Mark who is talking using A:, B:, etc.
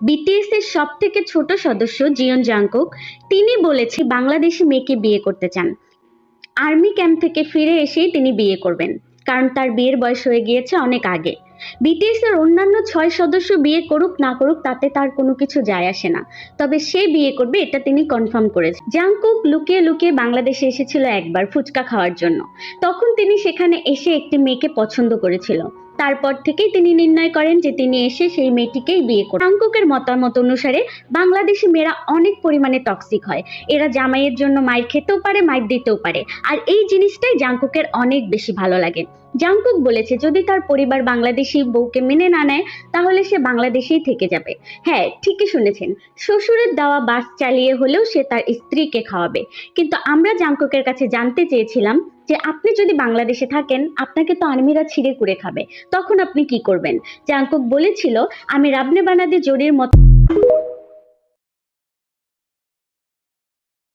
A: BTS এর সবথেকে ছোট সদস্য জিয়ন জাংকুক তিনি বলেছে বাংলাদেশি মেয়েকে বিয়ে করতে চান। আর্মি ক্যাম্প থেকে ফিরে এসেই তিনি বিয়ে করবেন, কারণ তার বিয়ের বয়স হয়ে গিয়েছে অনেক আগে। বিটিএস এর অন্যান্য 6 সদস্য বিয়ে করুক না করুক তাতে তার কোনো কিছু যায় আসে না, তবে সে বিয়ে করবে এটা তিনি কনফার্ম করেছেন। জাংকুক লুকিয়ে লুকিয়ে বাংলাদেশে এসেছিল একবার ফুচকা খাওয়ার জন্য। তখন তিনি সেখানে এসে একটি মেয়েকে পছন্দ করেছিল। তারপর থেকেই তিনি নির্ণয় করেন যে তিনি এসে সেই মেয়েটিকেই বিয়ে করবেন। জাংকুকের মতামত অনুসারে বাংলাদেশি মেয়েরা অনেক পরিমাণে টক্সিক হয়। এরা জামাইয়ের জন্য মাইর খেতেও পারে, মাইর দিতেও পারে, আর এই জিনিসটাই জাংকুকের অনেক বেশি ভালো লাগে। জাংকুক বলেছে যদি তার পরিবার বাংলাদেশি বউকে মেনে না নেয় তাহলে সে বাংলাদেশেই থেকে যাবে। হ্যাঁ, ঠিকই শুনেছেন, শ্বশুরের দেওয়া বাস চালিয়ে হলেও সে তার স্ত্রীকে খাওয়াবে। কিন্তু আমরা জাংকুকের কাছে জানতে চেয়েছিলাম যে আপনি যদি বাংলাদেশে থাকেন আপনাকে তো আর্মিরা ছিঁড়ে কুড়ে খাবে, তখন আপনি কি করবেন? জাংকুক বলেছিল আমি রাবনে বানাদি জোড়ির মতো